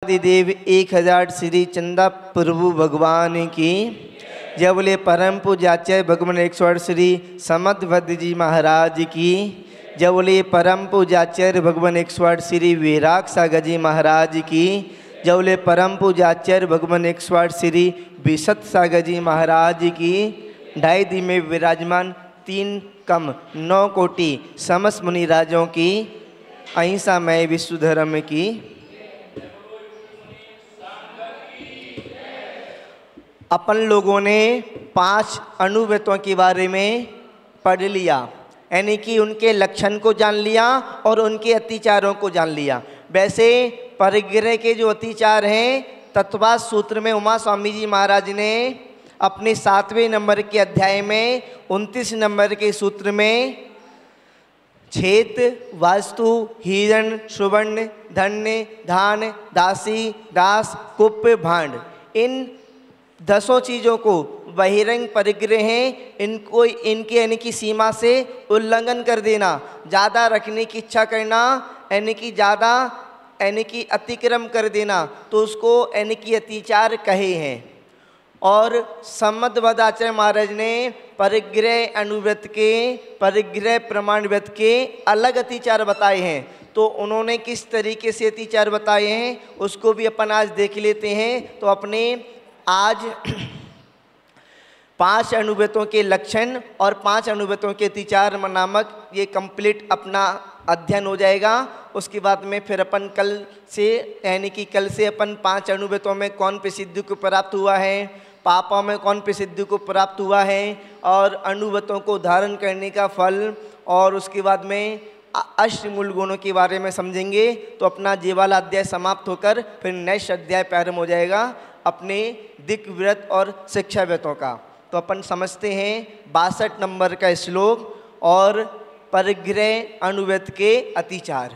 आदिदेव 1000 श्री चंदा प्रभु भगवान की जय। बोले परम पूज्याचार्य भगवान 108 श्री समद भद्र जी महाराज की जय। बोले परम पूज्याचार्य भगवान 108 श्री विराग सागर जी महाराज की जय। बोले परम पूज्याचार्य भगवान 108 श्री विशत सागर जी महाराज की। ढाई दी में विराजमान 3 कम 9 कोटि समस्त मुनि राजों की अहिंसा मय विश्व धर्म की। अपन लोगों ने 5 अणुव्रतों के बारे में पढ़ लिया, यानी कि उनके लक्षण को जान लिया और उनके अतिचारों को जान लिया। वैसे परिग्रह के जो अतिचार हैं तत्वाद सूत्र में उमा स्वामी जी महाराज ने अपने 7वें नंबर के अध्याय में 29 नंबर के सूत्र में छेत, वास्तु, हिरण, सुवर्ण, धन्य, धान, दासी, दास, कुप, भांड, इन 10 चीज़ों को बहिरंग परिग्रह हैं, इनको इनके यानी कि सीमा से उल्लंघन कर देना, ज़्यादा रखने की इच्छा करना, यानी कि ज़्यादा यानी कि अतिक्रम कर देना, तो उसको यानी कि अतिचार कहे हैं। और सम्मदवदाचार्य महाराज ने परिग्रह अनुव्रत के, परिग्रह प्रमाण व्रत के अलग अतिचार बताए हैं। तो उन्होंने किस तरीके से अतिचार बताए हैं उसको भी अपन आज देख लेते हैं। तो अपने आज 5 अणुव्रतों के लक्षण और 5 अणुव्रतों के अतिचार नामक ये कंप्लीट अपना अध्ययन हो जाएगा। उसके बाद में फिर अपन कल से यानी कि कल से अपन 5 अणुव्रतों में कौन प्रसिद्धि को प्राप्त हुआ है, पापों में कौन प्रसिद्धि को प्राप्त हुआ है, और अणुव्रतों को धारण करने का फल, और उसके बाद में अष्टमूल गुणों के बारे में समझेंगे। तो अपना ये वाला अध्याय समाप्त होकर फिर नेक्स्ट अध्याय प्रारंभ हो जाएगा अपने दिक् व्रत और शिक्षा व्रतों का। तो अपन समझते हैं 62 नंबर का श्लोक और परिग्रह अणुव्रत के अतिचार।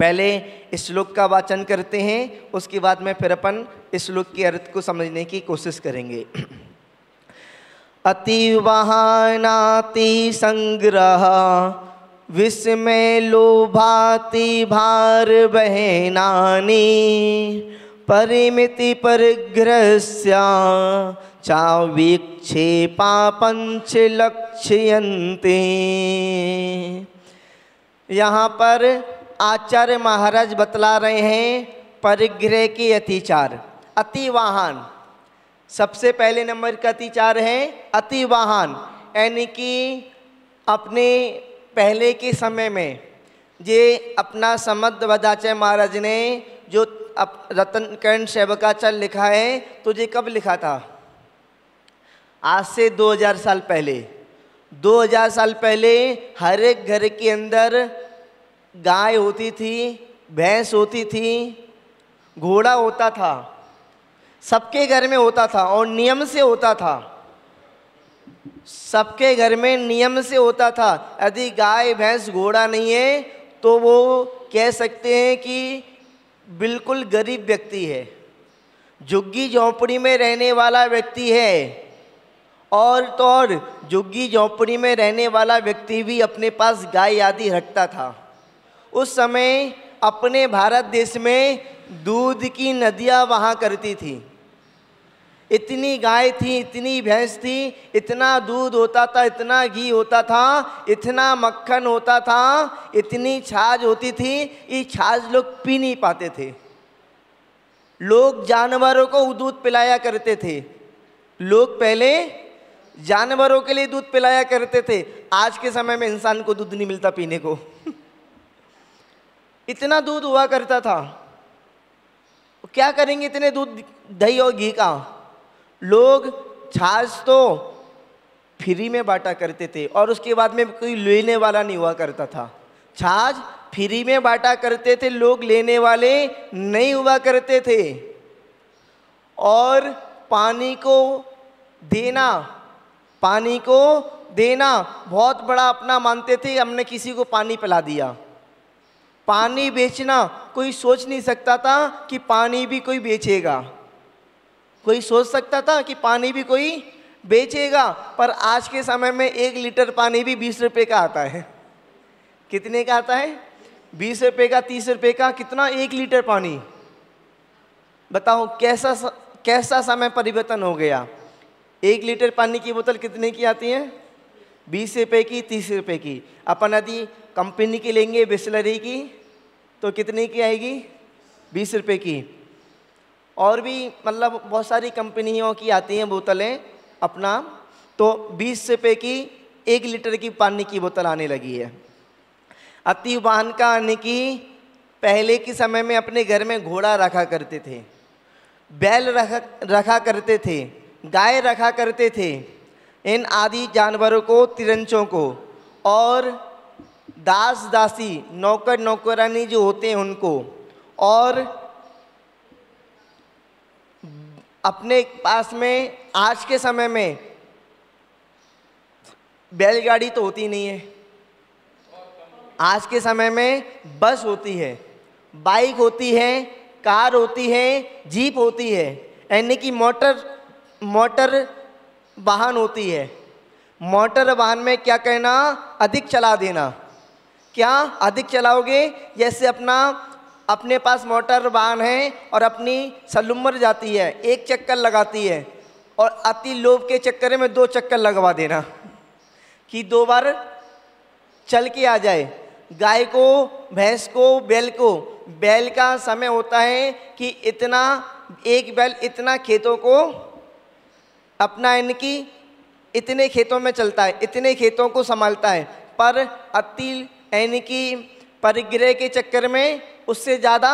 पहले इस श्लोक का वाचन करते हैं, उसके बाद में फिर अपन इस श्लोक के अर्थ को समझने की कोशिश करेंगे। अतिवाहनाति संग्रह विस्मय लोभाति भार बहनानि परिमिति परिग्रहस्य चावीक्षेपा पंच लक्ष्यन्ते। यहाँ पर आचार्य महाराज बतला रहे हैं परिग्रह के अतिचार। अतिवाहन सबसे पहले नंबर का अतिचार है अतिवाहन, यानी कि अपने पहले के समय में ये अपना सम्मदवदाचार्य महाराज ने जो रत्नकर्ण सेवकाचार्य लिखा है, तो ये कब लिखा था? आज से 2000 साल पहले। 2000 साल पहले हर एक घर के अंदर गाय होती थी, भैंस होती थी, घोड़ा होता था, सबके घर में होता था और नियम से होता था। सबके घर में नियम से होता था। यदि गाय भैंस घोड़ा नहीं है तो वो कह सकते हैं कि बिल्कुल गरीब व्यक्ति है, झुग्गी झोंपड़ी में रहने वाला व्यक्ति है। और तो और झुग्गी झोंपड़ी में रहने वाला व्यक्ति भी अपने पास गाय आदि रखता था। उस समय अपने भारत देश में दूध की नदियाँ वहाँ करती थी। इतनी गाय थी, इतनी भैंस थी, इतना दूध होता था, इतना घी होता था, इतना मक्खन होता था, इतनी छाछ होती थी। ये छाछ लोग पी नहीं पाते थे। लोग जानवरों को दूध पिलाया करते थे। लोग पहले जानवरों के लिए दूध पिलाया करते थे। आज के समय में इंसान को दूध नहीं मिलता पीने को। इतना दूध हुआ करता था। क्या करेंगे इतने दूध, दही और घी का? लोग छाछ तो फ्री में बांटा करते थे और उसके बाद में कोई लेने वाला नहीं हुआ करता था। छाछ फ्री में बांटा करते थे, लोग लेने वाले नहीं हुआ करते थे। और पानी को देना, पानी को देना बहुत बड़ा अपना मानते थे। हमने किसी को पानी पिला दिया। पानी बेचना, कोई सोच नहीं सकता था कि पानी भी कोई बेचेगा। कोई सोच सकता था कि पानी भी कोई बेचेगा? पर आज के समय में 1 लीटर पानी भी 20 रुपये का आता है। कितने का आता है? 20 रुपये का, 30 रुपये का, कितना? 1 लीटर पानी। बताओ कैसा समय परिवर्तन हो गया। 1 लीटर पानी की बोतल कितने की आती है? 20 रुपये की, 30 रुपये की। अपन यदि कंपनी की लेंगे बिस्लरी की तो कितने की आएगी? 20 रुपये की। और भी मतलब बहुत सारी कंपनियों की आती हैं बोतलें अपना, तो 20 रुपये की 1 लीटर की पानी की बोतल आने लगी है। अति वाहन का आने की, पहले के समय में अपने घर में घोड़ा रखा करते थे, बैल रखा करते थे, गाय रखा करते थे, इन आदि जानवरों को, तिरंचों को, और दास दासी, नौकर नौकरानी जो होते हैं उनको, और अपने पास में आज के समय में बैलगाड़ी तो होती नहीं है, आज के समय में बस होती है, बाइक होती है, कार होती है, जीप होती है, यानी कि मोटर वाहन होती है। मोटर वाहन में क्या कहना? अधिक चला देना। क्या अधिक चलाओगे? जैसे अपने पास मोटर वाहन है और अपनी सलूमर जाती है, 1 चक्कर लगाती है, और अति लोभ के चक्कर में 2 चक्कर लगवा देना कि 2 बार चल के आ जाए। गाय को, भैंस को, बैल का समय होता है कि इतना, एक बैल इतना खेतों को अपना, इनकी इतने खेतों में चलता है, इतने खेतों को संभालता है, पर अति यानी कि परिग्रह के चक्कर में उससे ज़्यादा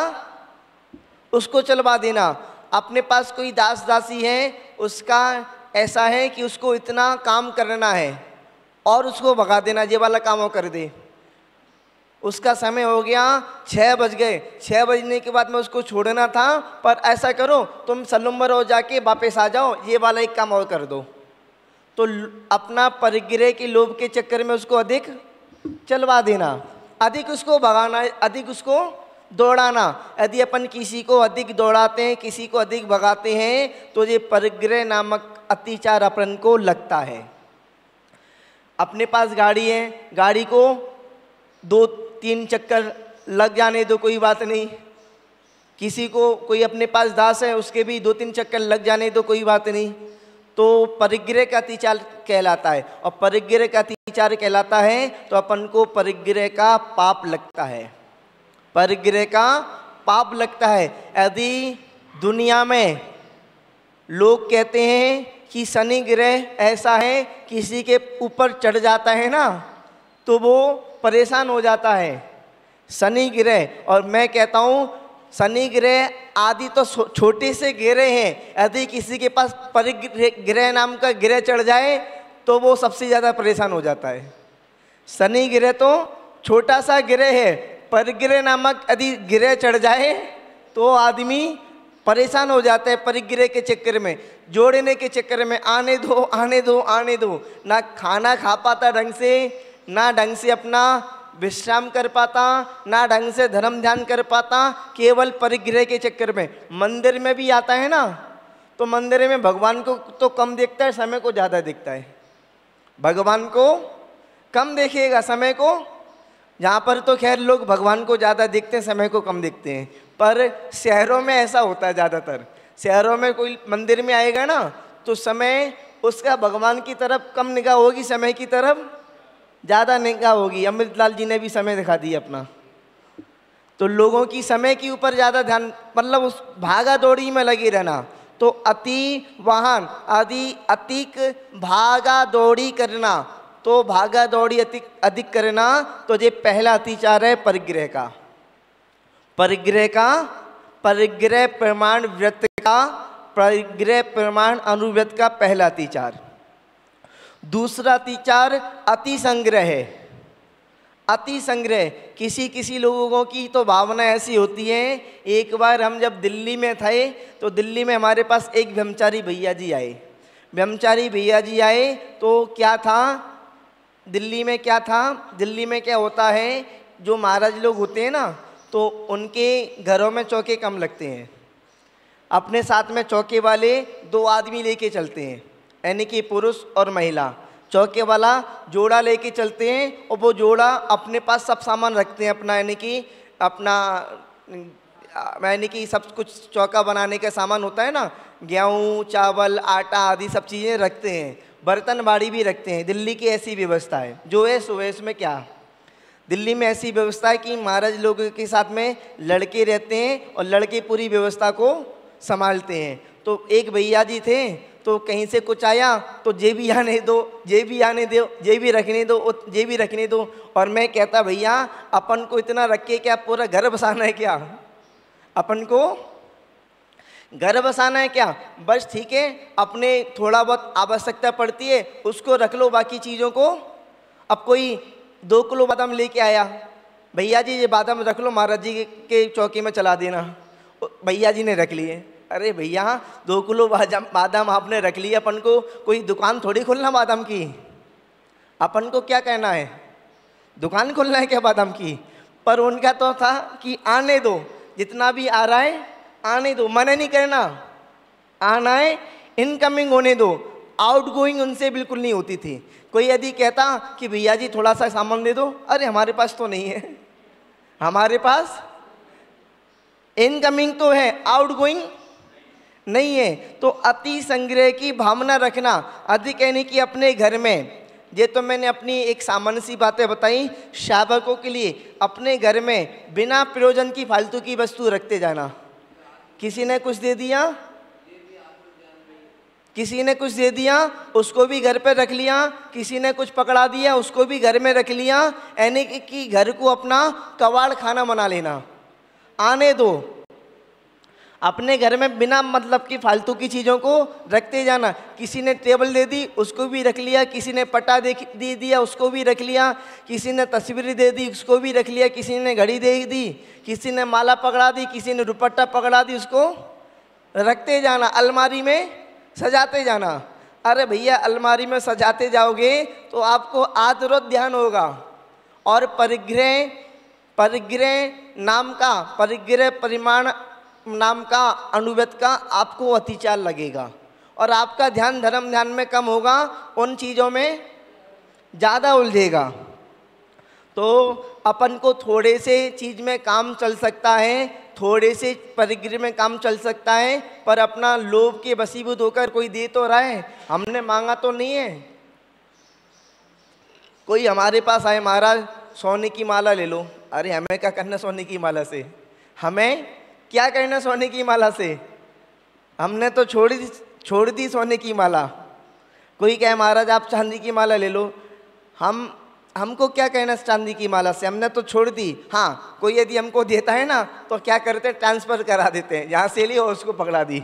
उसको चलवा देना। अपने पास कोई दास दासी है, उसका ऐसा है कि उसको इतना काम करना है और उसको भगा देना, ये वाला काम वो कर दे। उसका समय हो गया, 6 बज गए, 6 बजने के बाद में उसको छोड़ना था, पर ऐसा करो तुम सलूमर हो जाके वापस आ जाओ, ये वाला एक काम और कर दो। तो अपना परिग्रह के लोभ के चक्कर में उसको अधिक चलवा देना, अधिक उसको भगाना, अधिक उसको दौड़ाना। यदि अपन किसी को अधिक दौड़ाते हैं, किसी को अधिक भगाते हैं, तो ये परिग्रह नामक अत्याचार अपन को लगता है। अपने पास गाड़ी है, गाड़ी को 2-3 चक्कर लग जाने दो, कोई बात नहीं। किसी को, कोई अपने पास दास है, उसके भी 2-3 चक्कर लग जाने दो, कोई बात नहीं। तो परिग्रह का अत्याचार कहलाता है, और परिग्रह का अत्याचार कहलाता है तो अपन को परिग्रह का पाप लगता है, परिग्रह का पाप लगता है। यदि दुनिया में लोग कहते हैं कि शनि ग्रह ऐसा है, किसी के ऊपर चढ़ जाता है ना तो वो परेशान हो जाता है, शनि ग्रह। और मैं कहता हूँ शनि ग्रह आदि तो छोटे से ग्रह हैं, यदि किसी के पास परिग्रह नाम का ग्रह चढ़ जाए तो वो सबसे ज़्यादा परेशान हो जाता है। शनि ग्रह तो छोटा सा ग्रह है, परिग्रह नामक यदि ग्रह चढ़ जाए तो आदमी परेशान हो जाता है। परिग्रह के चक्कर में, जोड़ने के चक्कर में, आने दो आने दो आने दो, ना खाना खा पाता ढंग से, ना ढंग से अपना विश्राम कर पाता, ना ढंग से धर्म ध्यान कर पाता, केवल परिग्रह के चक्कर में। मंदिर में भी आता है ना तो मंदिर में भगवान को तो कम देखता है, समय को ज़्यादा देखता है। भगवान को कम देखेगा, समय को, जहाँ पर तो खैर लोग भगवान को ज़्यादा देखते हैं, समय को कम देखते हैं। पर शहरों में ऐसा होता है, ज़्यादातर शहरों में कोई मंदिर में आएगा ना तो समय उसका भगवान की तरफ कम निगाह होगी, समय की तरफ ज़्यादा निगाह होगी। अमृतलाल जी ने भी समय दिखा दिया अपना। तो लोगों की समय के ऊपर ज़्यादा ध्यान, मतलब उस भागा दौड़ी में लगे रहना। तो अति वाहन आदि अतिक भागा दौड़ी करना, तो भागा दौड़ी अधिक करना, तो ये पहला अतिचार है परिग्रह का। परिग्रह प्रमाण व्रत का, परिग्रह प्रमाण अनुव्रत का पहला अतिचार। दूसरा अतिचार अति संग्रह है। अति संग्रह, किसी लोगों की तो भावना ऐसी होती है। एक बार हम जब दिल्ली में थे तो दिल्ली में हमारे पास एक ब्रह्मचारी भैया जी आए। ब्रह्मचारी भैया जी आए तो क्या था, दिल्ली में क्या था, दिल्ली में क्या होता है, जो महाराज लोग होते हैं ना तो उनके घरों में चौके कम लगते हैं। अपने साथ में चौके वाले 2 आदमी लेके चलते हैं, यानी कि पुरुष और महिला। चौके वाला जोड़ा लेके चलते हैं और वो जोड़ा अपने पास सब सामान रखते हैं अपना, यानी कि अपना यानी कि सब कुछ चौका बनाने का सामान होता है ना, गेहूँ चावल आटा आदि सब चीज़ें रखते हैं, बर्तन बाड़ी भी रखते हैं। दिल्ली की ऐसी व्यवस्था है, जो है सो है। इसमें क्या, दिल्ली में ऐसी व्यवस्था है कि महाराज लोगों के साथ में लड़के रहते हैं और लड़के पूरी व्यवस्था को संभालते हैं। तो एक भैया जी थे, तो कहीं से कुछ आया तो ये भी आने दो, ये भी आने दो, ये भी रखने दो, ये भी रखने दो। और मैं कहता भैया अपन को इतना रख के क्या पूरा घर बसाना है क्या, अपन को घर बसाना है क्या? बस ठीक है, अपने थोड़ा बहुत आवश्यकता पड़ती है उसको रख लो, बाकी चीज़ों को। अब कोई 2 किलो बादाम लेके आया, भैया जी ये बादाम रख लो, महाराज जी के चौकी में चला देना। भैया जी ने रख लिए। अरे भैया 2 किलो बादाम आपने रख लिया, अपन को कोई दुकान थोड़ी खोलना बादाम की, अपन को क्या कहना है, दुकान खोलना है क्या बादाम की? पर उनका तो था कि आने दो, जितना भी आ रहा है आने दो, मना नहीं करना, आना है, इनकमिंग होने दो, आउटगोइंग उनसे बिल्कुल नहीं होती थी। कोई यदि कहता कि भैया जी थोड़ा सा सामान दे दो, अरे हमारे पास तो नहीं है, हमारे पास इनकमिंग तो है, आउटगोइंग नहीं है। तो अति संग्रह की भावना रखना, अधिक यानी कि अपने घर में, ये तो मैंने अपनी एक सामान्य सी बातें बताई शावकों के लिए, अपने घर में बिना प्रयोजन की फालतू की वस्तु रखते जाना। किसी ने कुछ दे दिया, किसी ने कुछ दे दिया उसको भी घर पे रख लिया, किसी ने कुछ पकड़ा दिया उसको भी घर में रख लिया, यानी कि घर को अपना कबाड़ खाना बना लेना। आने दो, अपने घर में बिना मतलब की फालतू की चीज़ों को रखते जाना। किसी ने टेबल दे दी उसको भी रख लिया, किसी ने पट्टा दे दिया उसको भी रख लिया, किसी ने तस्वीर दे दी उसको भी रख लिया, किसी ने घड़ी दे दी, किसी ने माला पकड़ा दी, किसी ने दुपट्टा पकड़ा दी, उसको रखते जाना, अलमारी में सजाते जाना। अरे भैया अलमारी में सजाते जाओगे तो आपको आदरत ध्यान होगा, और परिग्रह नाम का, परिग्रह परिमाण नाम का, अनुव्यत का आपको अतिचार लगेगा, और आपका ध्यान धर्म ध्यान में कम होगा, उन चीज़ों में ज़्यादा उलझेगा। तो अपन को थोड़े से चीज़ में काम चल सकता है, थोड़े से परिग्रह में काम चल सकता है, पर अपना लोभ के वशीभूत होकर कोई दे तो रहा है, हमने मांगा तो नहीं है। कोई हमारे पास आए, महाराज सोने की माला ले लो, अरे हमें क्या करना सोने की माला से, हमें क्या करना सोने की माला से, हमने तो छोड़ दी सोने की माला। कोई कहे महाराज आप चांदी की माला ले लो, हमको क्या कहना चांदी की माला से, हमने तो छोड़ दी। हाँ, कोई यदि हमको देता है ना तो क्या करते हैं, ट्रांसफ़र करा देते हैं, यहाँ से ली और उसको पकड़ा दी,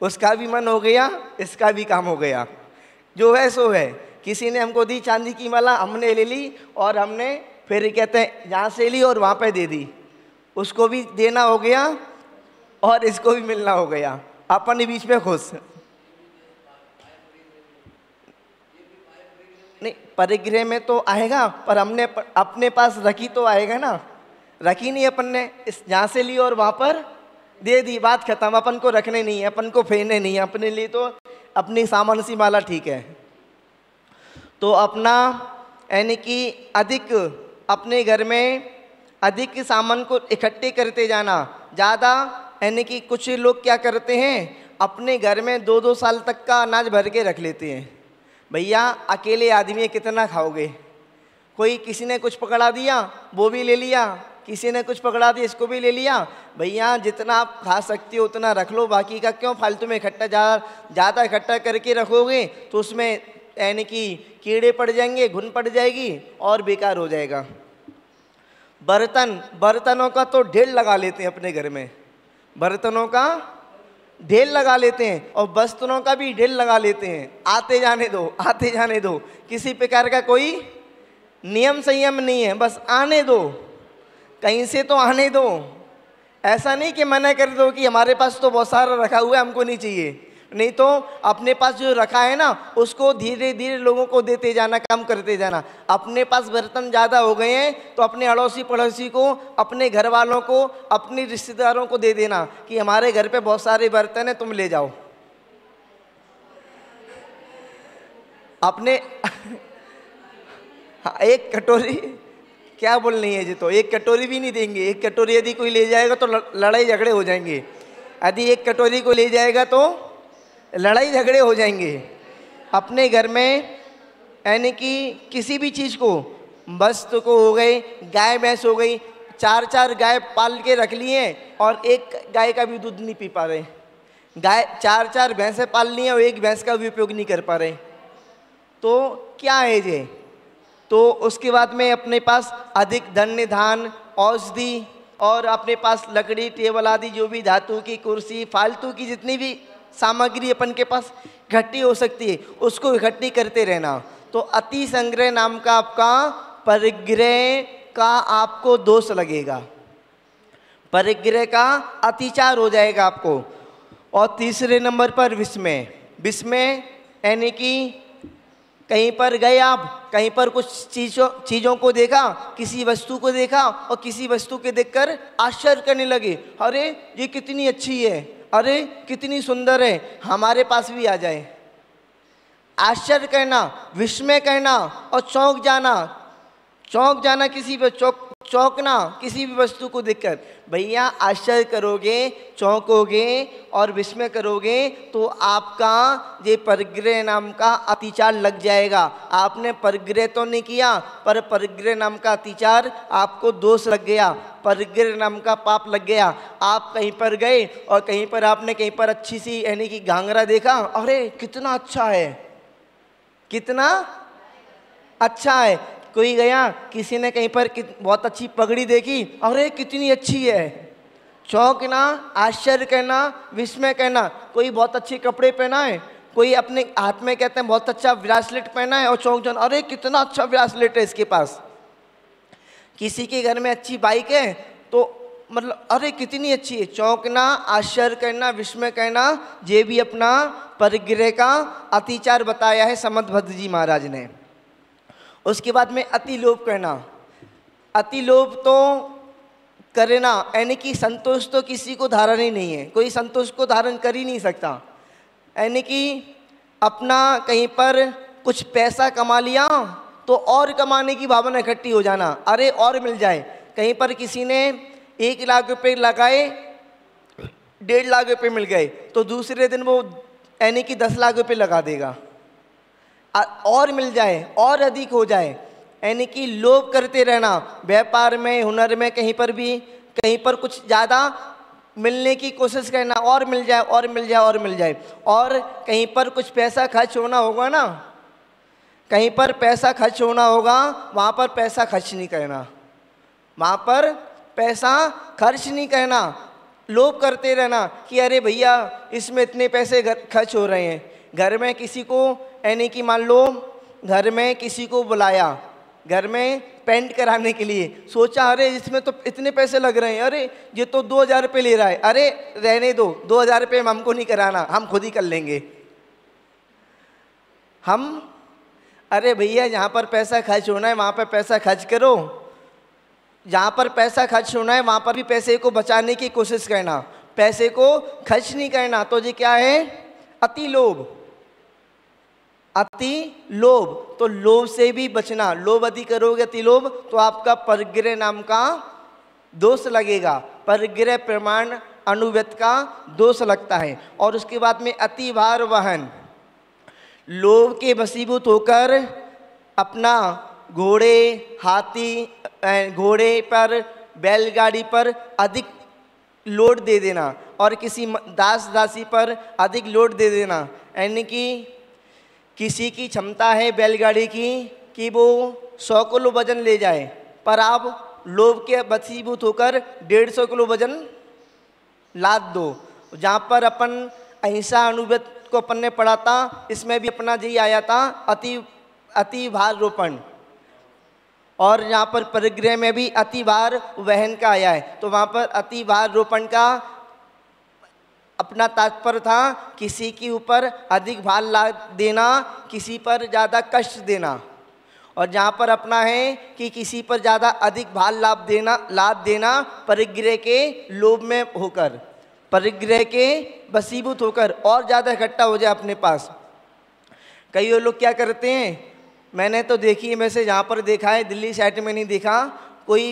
उसका भी मन हो गया, इसका भी काम हो गया, जो है सो है। किसी ने हमको दी चांदी की माला, हमने ले ली और हमने फिर कहते हैं यहाँ से ली और वहाँ पे दे दी, उसको भी देना हो गया और इसको भी मिलना हो गया, अपन बीच में खुश। नहीं, परिग्रह में तो आएगा, पर हमने अपने पास रखी तो आएगा ना, रखी नहीं अपन ने, इस यहाँ से ली और वहाँ पर दे दी, बात खत्म। अपन को रखने नहीं है, अपन को फेरने नहीं है, अपने लिए तो अपनी सामान्य सी माला ठीक है। तो अपना यानी कि अधिक अपने घर में अधिक सामान को इकट्ठे करते जाना, ज़्यादा यानी कि कुछ लोग क्या करते हैं, अपने घर में 2-2 साल तक का अनाज भर के रख लेते हैं। भैया अकेले आदमी कितना खाओगे, कोई किसी ने कुछ पकड़ा दिया वो भी ले लिया, किसी ने कुछ पकड़ा दिया इसको भी ले लिया। भैया जितना आप खा सकते हो उतना रख लो, बाकी का क्यों फालतू में इकट्ठा ज़्यादा इकट्ठा करके रखोगे तो उसमें यानी कि कीड़े पड़ जाएंगे, घुन पड़ जाएगी और बेकार हो जाएगा। बर्तनों का तो ढेर लगा लेते हैं अपने घर में, बर्तनों का ढेर लगा लेते हैं और वस्त्रों का भी ढेर लगा लेते हैं। आते जाने दो, आते जाने दो, किसी प्रकार का कोई नियम संयम नहीं है, बस आने दो, कहीं से तो आने दो। ऐसा नहीं कि मना कर दो कि हमारे पास तो बहुत सारा रखा हुआ है हमको नहीं चाहिए, नहीं तो अपने पास जो रखा है ना उसको धीरे धीरे लोगों को देते जाना, काम करते जाना। अपने पास बर्तन ज़्यादा हो गए हैं तो अपने अड़ोसी पड़ोसी को, अपने घर वालों को, अपने रिश्तेदारों को दे देना कि हमारे घर पे बहुत सारे बर्तन हैं, तुम ले जाओ। अपने एक कटोरी क्या बोलनी है जी, तो एक कटोरी भी नहीं देंगे। एक कटोरी यदि कोई ले जाएगा तो लड़ाई झगड़े हो जाएंगे। यदि एक कटोरी को ले जाएगा तो लड़ाई झगड़े हो जाएंगे। अपने घर में यानी कि किसी भी चीज़ को, वस्तु को हो गई, गाय भैंस हो गई, 4-4 गाय पाल के रख लिए और एक गाय का भी दूध नहीं पी पा रहे। गाय 4-4 भैंसें पाल ली हैं और एक भैंस का भी उपयोग नहीं कर पा रहे, तो क्या है ये। तो उसके बाद में अपने पास अधिक धन्य धान, औषधि और अपने पास लकड़ी, टेबल आदि जो भी धातु की कुर्सी, फालतू की जितनी भी सामग्री अपन के पास इकट्ठी हो सकती है उसको इकट्ठी करते रहना। तो अति संग्रह नाम का आपका परिग्रह का आपको दोष लगेगा, परिग्रह का अतिचार हो जाएगा आपको। और तीसरे नंबर पर विस्मय। विस्मय यानी कि कहीं पर गए आप, कहीं पर कुछ चीज़ों को देखा, किसी वस्तु को देखा और किसी वस्तु के देखकर आश्चर्य करने लगे, अरे ये कितनी अच्छी है, अरे कितनी सुंदर है, हमारे पास भी आ जाए। आश्चर्य करना, विस्मय करना और चौंक जाना किसी पर, चौंकना किसी भी वस्तु को देखकर। भैया आश्चर्य करोगे, चौंकोगे और विस्मय करोगे तो आपका ये परिग्रह नाम का अतिचार लग जाएगा। आपने परिग्रह तो नहीं किया, पर परिग्रह नाम का अतिचार आपको दोष लग गया, परिग्रह नाम का पाप लग गया। आप कहीं पर गए और कहीं पर आपने कहीं पर अच्छी सी यानी कि घाघरा देखा, अरे कितना अच्छा है, कितना अच्छा है। कोई गया, किसी ने कहीं पर बहुत अच्छी पगड़ी देखी, अरे कितनी अच्छी है। चौंकना, आश्चर्य करना, विस्मय करना। कोई बहुत अच्छे कपड़े पहना है, कोई अपने हाथ में कहते हैं बहुत अच्छा ब्रेसलेट पहना है और चौंक जाना, अरे कितना अच्छा ब्रेसलेट है इसके पास। किसी के घर में अच्छी बाइक है तो मतलब अरे कितनी अच्छी है। चौंकना, आश्चर्य करना, विस्मय करना, ये भी अपना परिग्रह का अतिचार बताया है समर्थभद्र जी महाराज ने। उसके बाद में अति लोभ करना। अति लोभ तो करना यानी कि संतोष तो किसी को धारण ही नहीं है, कोई संतोष को धारण कर ही नहीं सकता। यानी कि अपना कहीं पर कुछ पैसा कमा लिया तो और कमाने की भावना इकट्ठी हो जाना, अरे और मिल जाए। कहीं पर किसी ने 1 लाख रुपए लगाए, 1.5 लाख रुपए मिल गए तो दूसरे दिन वो यानी कि 10 लाख रुपए लगा देगा, और मिल जाए और अधिक हो जाए। यानी कि लोभ करते रहना, व्यापार में, हुनर में, कहीं पर भी, कहीं पर कुछ ज़्यादा मिलने की कोशिश करना, और मिल जाए और मिल जाए और मिल जाए। और कहीं पर कुछ पैसा खर्च होना होगा ना, कहीं पर पैसा खर्च होना होगा, वहाँ पर पैसा खर्च नहीं करना, वहाँ पर पैसा खर्च नहीं करना। लोभ करते रहना कि अरे भैया इसमें इतने पैसे खर्च हो रहे हैं। घर में किसी को यानी कि मान लो घर में किसी को बुलाया, घर में पेंट कराने के लिए, सोचा अरे इसमें तो इतने पैसे लग रहे हैं, अरे ये तो 2,000 रुपये ले रहा है, अरे रहने दो, 2,000 रुपये हमको नहीं कराना, हम खुद ही कर लेंगे। अरे भैया जहाँ पर पैसा खर्च होना है वहाँ पर पैसा खर्च करो, जहाँ पर पैसा खर्च होना है वहाँ पर भी पैसे को बचाने की कोशिश करना, पैसे को खर्च नहीं करना। तो ये क्या है? अति लोभ। अति लोभ, तो लोभ से भी बचना। लोभ अधिक करोगे अति लोभ तो आपका परिग्रह नाम का दोष लगेगा, परिग्रह प्रमाण अनुव्यत का दोष लगता है। और उसके बाद में अति भार वहन, लोभ के वशीभूत होकर अपना घोड़े, हाथी, घोड़े पर, बैलगाड़ी पर अधिक लोड दे देना और किसी दास दासी पर अधिक लोड दे देना। यानी कि किसी की क्षमता है बैलगाड़ी की कि वो 100 किलो वजन ले जाए, पर आप लोभ के वशीभूत होकर 150 किलो वजन लाद दो। जहाँ पर अपन अहिंसा अनुव्रत को अपन ने पढ़ा था, इसमें भी अपना यही आया था, अति भार रोपण। और यहाँ पर परिग्रह में भी अति भार वहन का आया है, तो वहाँ पर अति भार रोपण का अपना तात्पर्य था किसी के ऊपर अधिक भार लाद देना, किसी पर ज़्यादा कष्ट देना। और जहाँ पर अपना है कि किसी पर ज़्यादा अधिक भार लाद देना परिग्रह के लोभ में होकर, परिग्रह के वशीभूत होकर और ज़्यादा इकट्ठा हो जाए अपने पास। कई लोग क्या करते हैं, मैंने तो देखी है, वैसे जहाँ पर देखा है, दिल्ली साइड में नहीं देखा, कोई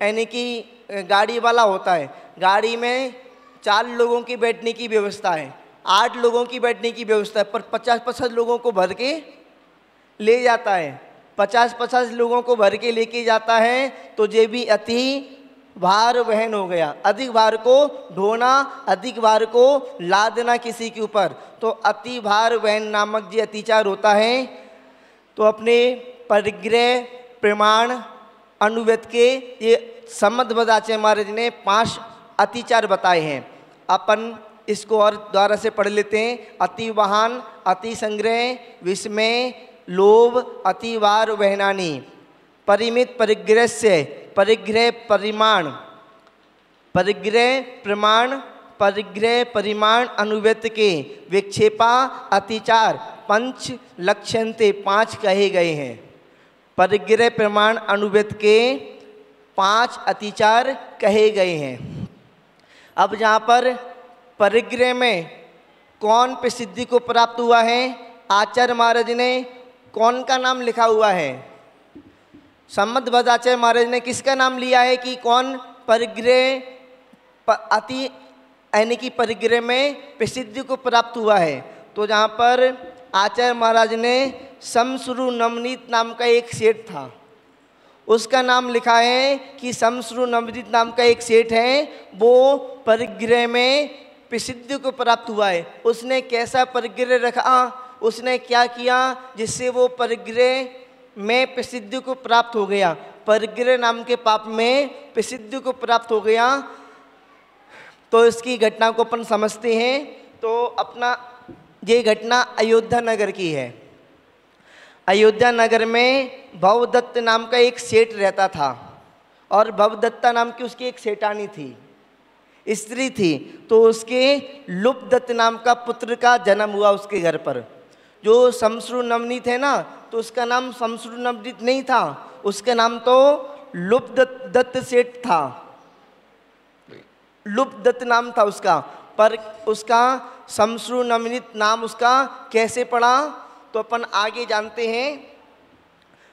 यानी कि गाड़ी वाला होता है, गाड़ी में 4 लोगों की बैठने की व्यवस्था है, 8 लोगों की बैठने की व्यवस्था है, पर 50-50 लोगों को भर के ले जाता है, 50-50 लोगों को भर के लेके जाता है, तो ये भी अति भार वहन हो गया। अधिक भार को ढोना, अधिक भार को लादना किसी के ऊपर, तो अति भार वहन नामक ये अतिचार होता है। तो अपने परिग्रह, प्रमाण, अनुव्यत के ये सम्मत बदाचे महाराज ने 5 अतिचार बताए हैं। अपन इसको और द्वारा से पढ़ लेते हैं। अति वाहन, अति संग्रह, विस्मय, लोभ, अति वार वहनानी, परिमित परिग्रह से, परिग्रह परिमाण, परिग्रह प्रमाण, परिग्रह परिमाण अनुव्यत के, विक्षेपा, अतिचार, 5 लक्ष्यन्ते, 5 कहे गए हैं। परिग्रह प्रमाण अनुव्यत के 5 अतिचार कहे गए हैं। अब जहाँ पर परिग्रह में कौन प्रसिद्धि को प्राप्त हुआ है, आचार्य महाराज ने कौन का नाम लिखा हुआ है? सम्मत बदाचार्य महाराज ने किसका नाम लिया है कि कौन परिग्रह अति यानी कि परिग्रह में प्रसिद्धि को प्राप्त हुआ है? तो जहाँ पर आचार्य महाराज ने शमश्रु नवनीत नाम का एक सेठ था, उसका नाम लिखा है कि शमश्रु नवनीत नाम का एक सेठ है, वो परिग्रह में प्रसिद्धि को प्राप्त हुआ है। उसने कैसा परिग्रह रखा, उसने क्या किया जिससे वो परिग्रह में प्रसिद्धि को प्राप्त हो गया, परिग्रह नाम के पाप में प्रसिद्धि को प्राप्त हो गया। तो इसकी घटना को अपन समझते हैं। तो अपना ये घटना अयोध्या नगर की है। अयोध्या नगर में भवदत्त नाम का एक सेठ रहता था, और भवदत्ता नाम की उसकी एक सेठानी थी, स्त्री थी। तो उसके लुपदत्त नाम का पुत्र का जन्म हुआ उसके घर पर। जो शमश्रु नवनीत है ना, तो उसका नाम शमश्रु नवनीत नहीं था, उसका नाम तो लुपदत्त सेठ था, लुपदत्त नाम था उसका। पर उसका शमश्रु नवनीत नाम उसका कैसे पड़ा, तो अपन आगे जानते हैं।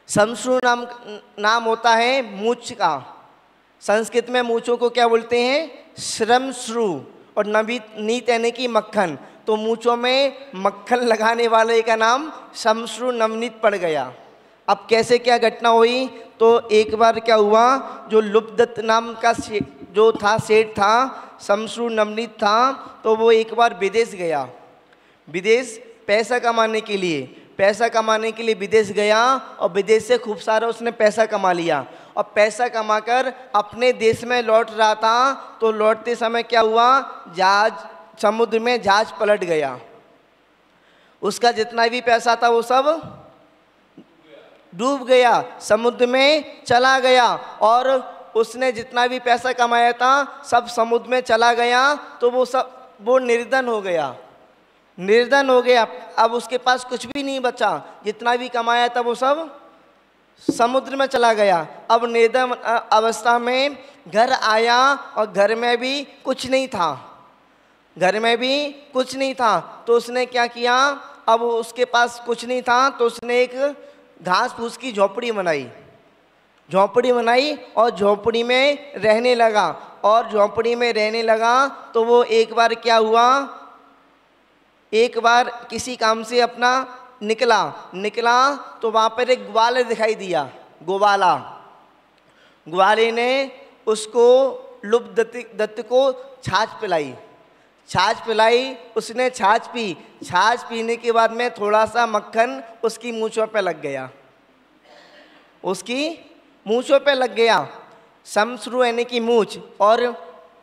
शमश्रु नाम होता है मूछ का, संस्कृत में मूछों को क्या बोलते हैं? श्रमश्रु, और नवनीत यानी कि मक्खन, तो मूछों में मक्खन लगाने वाले का नाम शमश्रु नवनीत पड़ गया। अब कैसे क्या घटना हुई, तो एक बार क्या हुआ, जो लुपदत्त नाम का जो था सेठ था, शमश्रु नवनीत था, तो वो एक बार विदेश गया। विदेश पैसा कमाने के लिए, पैसा कमाने के लिए विदेश गया, और विदेश से खूब सारा उसने पैसा कमा लिया। और पैसा कमाकर अपने देश में लौट रहा था, तो लौटते समय क्या हुआ, जहाज, समुद्र में जहाज पलट गया। उसका जितना भी पैसा था वो सब डूब गया, समुद्र में चला गया, और उसने जितना भी पैसा कमाया था सब समुद्र में चला गया। तो वो निर्धन हो गया, निर्धन हो गया। अब उसके पास कुछ भी नहीं बचा, जितना भी कमाया था वो सब समुद्र में चला गया। अब निर्धन अवस्था में घर आया, और घर में भी कुछ नहीं था, घर में भी कुछ नहीं था। तो उसने क्या किया, अब उसके पास कुछ नहीं था, तो उसने एक घास फूस की झोपड़ी बनाई, झोपड़ी बनाई, और झोपड़ी में रहने लगा। और झोपड़ी में रहने लगा तो वो एक बार क्या हुआ, एक बार किसी काम से अपना निकला तो वहाँ पर एक ग्वाले दिखाई दिया, ग्वाला। ग्वाले ने उसको लुपदत्त को छाछ पिलाई, छाछ पिलाई, उसने छाछ पी। छाछ पीने के बाद में थोड़ा सा मक्खन उसकी मूँछों पे लग गया, उसकी मूँछों पे लग गया। शमश्रु यानी कि मूँछ, और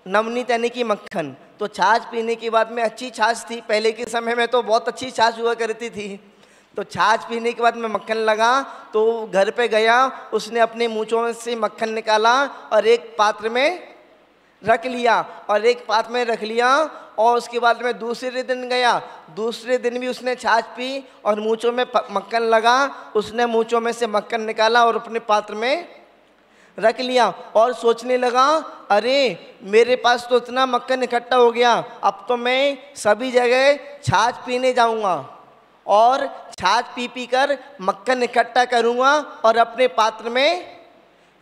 नवनीत यानी कि मक्खन। तो छाछ पीने के बाद में अच्छी छाछ थी, पहले के समय में तो बहुत अच्छी छाछ हुआ करती थी। तो छाछ पीने के बाद में मक्खन लगा, तो घर पे गया, उसने अपने मूँछों से मक्खन निकाला और एक पात्र में रख लिया, और एक पात्र में रख लिया। और उसके बाद में दूसरे दिन गया, दूसरे दिन भी उसने छाछ पी और मूँछों में मक्खन लगा, उसने मूँछों में से मक्खन निकाला और अपने पात्र में रख लिया। और सोचने लगा, अरे मेरे पास तो इतना मक्खन इकट्ठा हो गया, अब तो मैं सभी जगह छाछ पीने जाऊंगा और छाछ पी कर मक्खन इकट्ठा करूंगा और अपने पात्र में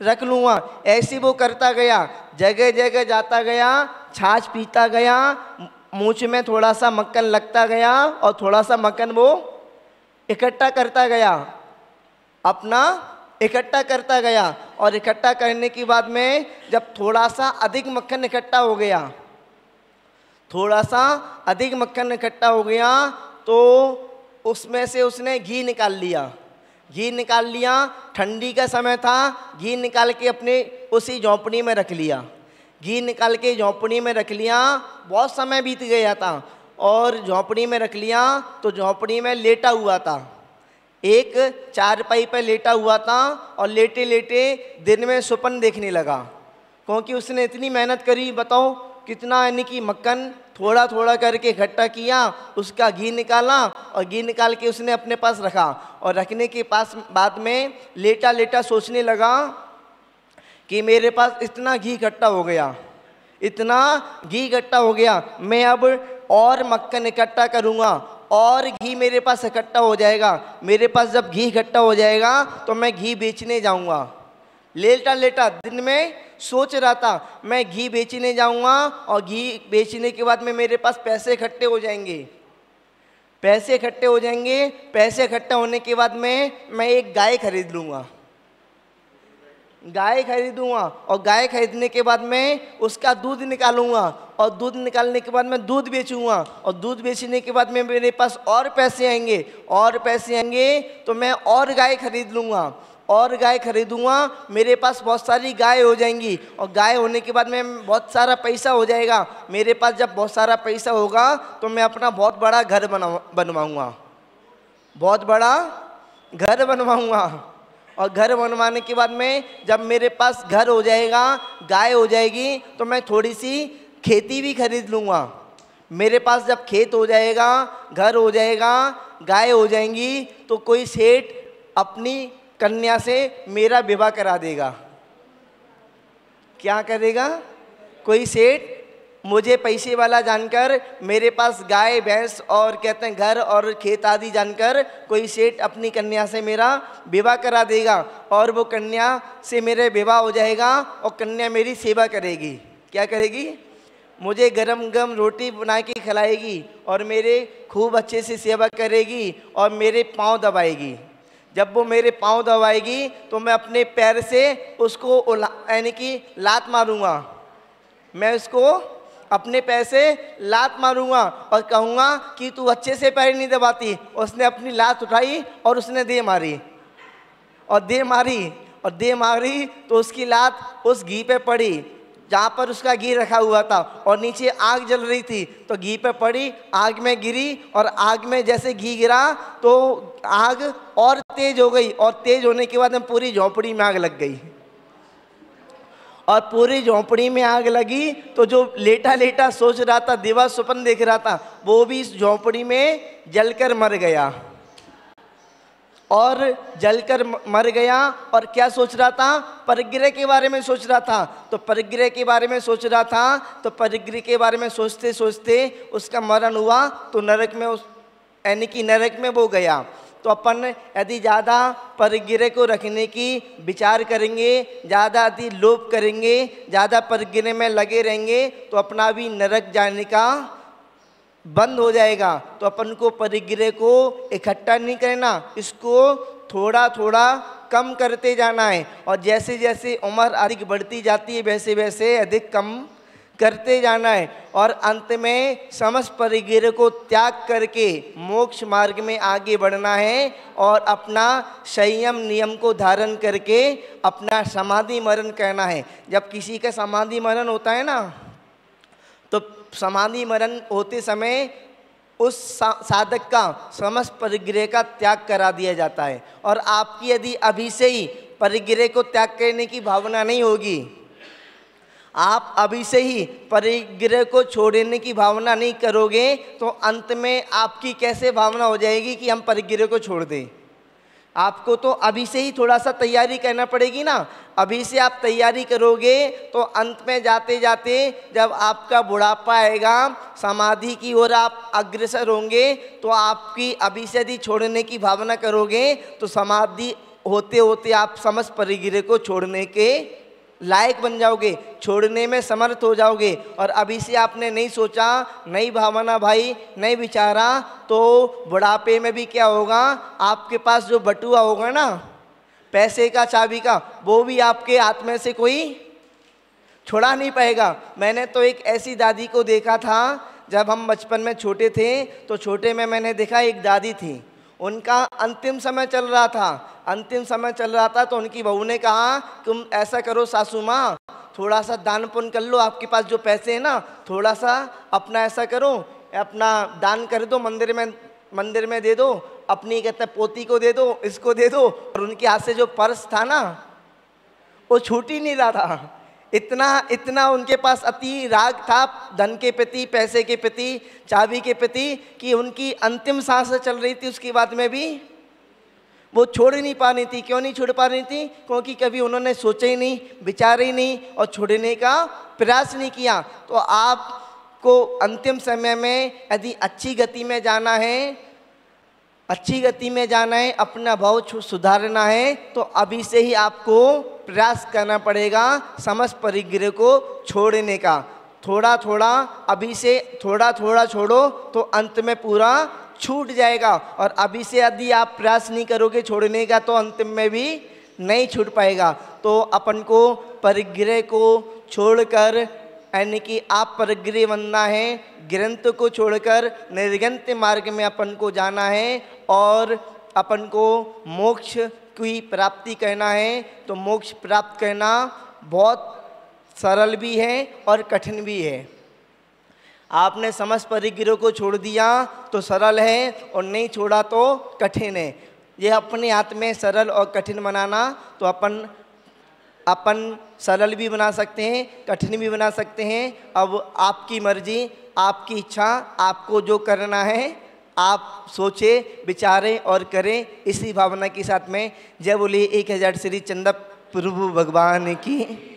रख लूँगा। ऐसे वो करता गया, जगह जगह जाता गया, छाछ पीता गया, मूँछ में थोड़ा सा मक्खन लगता गया और थोड़ा सा मक्खन वो इकट्ठा करता गया, अपना इकट्ठा करता गया। और इकट्ठा करने के बाद में जब थोड़ा सा अधिक मक्खन इकट्ठा हो गया, थोड़ा सा अधिक मक्खन इकट्ठा हो गया, तो उसमें से उसने घी निकाल लिया। घी निकाल लिया, ठंडी का समय था, घी निकाल के अपने उसी झोंपड़ी में रख लिया। घी निकाल के झोंपड़ी में रख लिया। बहुत समय बीत गया था और झोंपड़ी में रख लिया तो झोंपड़ी में लेटा हुआ था, एक चारपाई पर लेटा हुआ था और लेटे लेटे दिन में स्वप्न देखने लगा, क्योंकि उसने इतनी मेहनत करी। बताओ कितना, यानी कि मक्खन थोड़ा थोड़ा करके इकट्ठा किया, उसका घी निकाला और घी निकाल के उसने अपने पास रखा। और रखने के पास बाद में लेटा लेटा सोचने लगा कि मेरे पास इतना घी इकट्ठा हो गया, इतना घी इकट्ठा हो गया, मैं अब और मक्खन इकट्ठा करूँगा और घी मेरे पास इकट्ठा हो जाएगा। मेरे पास जब घी इकट्ठा हो जाएगा तो मैं घी बेचने जाऊँगा। लेटा लेटा दिन में सोच रहा था मैं घी बेचने जाऊँगा और घी बेचने के बाद में मेरे पास पैसे इकट्ठे हो जाएंगे, पैसे इकट्ठे हो जाएंगे। पैसे इकट्ठे होने के बाद में मैं एक गाय खरीद लूँगा, गाय खरीदूँगा और गाय खरीदने के बाद में उसका दूध निकालूंगा और दूध निकालने के बाद मैं दूध बेचूंगा और दूध बेचने के बाद में मेरे पास और पैसे आएंगे, और पैसे आएंगे तो मैं और गाय खरीद लूँगा और गाय खरीदूँगा, मेरे पास बहुत सारी गाय हो जाएंगी और गाय होने के बाद में बहुत सारा पैसा हो जाएगा। मेरे पास जब बहुत सारा पैसा होगा तो मैं अपना बहुत बड़ा घर बनवाऊँगा, बहुत बड़ा घर बनवाऊँगा। और घर बनवाने के बाद में जब मेरे पास घर हो जाएगा, गाय हो जाएगी, तो मैं थोड़ी सी खेती भी खरीद लूँगा। मेरे पास जब खेत हो जाएगा, घर हो जाएगा, गाय हो जाएंगी, तो कोई सेठ अपनी कन्या से मेरा विवाह करा देगा। क्या करेगा? कोई सेठ मुझे पैसे वाला जानकर, मेरे पास गाय भैंस और कहते हैं घर और खेत आदि जानकर, कोई सेठ अपनी कन्या से मेरा विवाह करा देगा और वो कन्या से मेरे विवाह हो जाएगा और कन्या मेरी सेवा करेगी। क्या करेगी? मुझे गरम गरम रोटी बना के खिलाएगी और मेरे खूब अच्छे से सेवा करेगी और मेरे पाँव दबाएगी। जब वो मेरे पाँव दबाएगी तो मैं अपने पैर से उसको यानी कि लात मारूंगा, मैं उसको अपने पैर से लात मारूंगा और कहूँगा कि तू अच्छे से पैर नहीं दबाती। उसने अपनी लात उठाई और उसने दे मारी और दे मारी और दे मारी तो उसकी लात उस घी पे पड़ी जहाँ पर उसका घी रखा हुआ था और नीचे आग जल रही थी, तो घी पे पड़ी, आग में गिरी और आग में जैसे घी गिरा तो आग और तेज हो गई और तेज होने के बाद में पूरी झोंपड़ी में आग लग गई। और पूरी झोंपड़ी में आग लगी तो जो लेटा लेटा सोच रहा था, दिवा स्वप्न देख रहा था, वो भी इस झोंपड़ी में जलकर मर गया और जलकर मर गया। और क्या सोच रहा था? परिग्रह के बारे में सोच रहा था। तो परिग्रह के बारे में सोच रहा था तो परिग्रह के बारे में सोचते सोचते उसका मरण हुआ तो नरक में यानी कि नरक में वो गया। तो अपन यदि ज़्यादा परिग्रह को रखने की विचार करेंगे, ज़्यादा यदि लोभ करेंगे, ज़्यादा परिग्रह में लगे रहेंगे तो अपना भी नरक जाने का बंद हो जाएगा। तो अपन को परिग्रह को इकट्ठा नहीं करना, इसको थोड़ा थोड़ा कम करते जाना है और जैसे जैसे उम्र अधिक बढ़ती जाती है वैसे वैसे अधिक कम करते जाना है और अंत में समस्त परिग्रह को त्याग करके मोक्ष मार्ग में आगे बढ़ना है और अपना संयम नियम को धारण करके अपना समाधि मरण करना है। जब किसी का समाधि मरण होता है ना, तो समाधि मरण होते समय उस साधक का समस्त परिग्रह का त्याग करा दिया जाता है। और आपकी यदि अभी से ही परिग्रह को त्याग करने की भावना नहीं होगी, आप अभी से ही परिग्रह को छोड़ने की भावना नहीं करोगे, तो अंत में आपकी कैसे भावना हो जाएगी कि हम परिग्रह को छोड़ दें। आपको तो अभी से ही थोड़ा सा तैयारी करना पड़ेगी ना। अभी से आप तैयारी करोगे तो अंत में जाते जाते जब आपका बुढ़ापा आएगा, समाधि की ओर आप अग्रसर होंगे, तो आपकी अभी से यदि छोड़ने की भावना करोगे तो समाधि होते होते आप समस्त परिग्रह को छोड़ने के लायक बन जाओगे, छोड़ने में समर्थ हो जाओगे। और अभी से आपने नहीं सोचा, नहीं भावना भाई, नहीं विचारा, तो बुढ़ापे में भी क्या होगा, आपके पास जो बटुआ होगा ना पैसे का, चाबी का, वो भी आपके हाथ में से कोई छुड़ा नहीं पाएगा। मैंने तो एक ऐसी दादी को देखा था, जब हम बचपन में छोटे थे तो छोटे में मैंने देखा एक दादी थी, उनका अंतिम समय चल रहा था, अंतिम समय चल रहा था, तो उनकी बहू ने कहा तुम ऐसा करो सासू माँ, थोड़ा सा दान पुण्य कर लो, आपके पास जो पैसे हैं ना थोड़ा सा अपना ऐसा करो, अपना दान कर दो, मंदिर में दे दो, अपनी कहते पोती को दे दो, इसको दे दो। और उनके हाथ से जो पर्स था ना वो छूट ही नहीं रहा था, इतना उनके पास अति राग था धन के प्रति, पैसे के प्रति, चाबी के प्रति, कि उनकी अंतिम सांस चल रही थी, उसके बाद में भी वो छोड़ ही नहीं पा रही थी। क्यों नहीं छोड़ पा रही थी? क्योंकि कभी उन्होंने सोचा ही नहीं, विचारा ही नहीं और छोड़ने का प्रयास नहीं किया। तो आपको अंतिम समय में यदि अच्छी गति में जाना है, अच्छी गति में जाना है, अपना भाव सुधारना है, तो अभी से ही आपको प्रयास करना पड़ेगा समस्त परिग्रह को छोड़ने का। थोड़ा थोड़ा अभी से थोड़ा थोड़ा छोड़ो तो अंत में पूरा छूट जाएगा। और अभी से यदि आप प्रयास नहीं करोगे छोड़ने का तो अंतिम में भी नहीं छूट पाएगा। तो अपन को परिग्रह को छोड़कर, यानी कि आप परिग्रह बनना है, ग्रंथ को छोड़कर निर्गंत मार्ग में अपन को जाना है और अपन को मोक्ष की प्राप्ति करना है। तो मोक्ष प्राप्त करना बहुत सरल भी है और कठिन भी है। आपने समस्त परिग्रह को छोड़ दिया तो सरल है और नहीं छोड़ा तो कठिन है। ये अपने हाथ में सरल और कठिन बनाना। तो अपन सरल भी बना सकते हैं, कठिन भी बना सकते हैं। अब आपकी मर्जी, आपकी इच्छा, आपको जो करना है आप सोचे, विचारें और करें इसी भावना के साथ में। जय बोलिए 1000 श्री चंदा प्रभु भगवान की।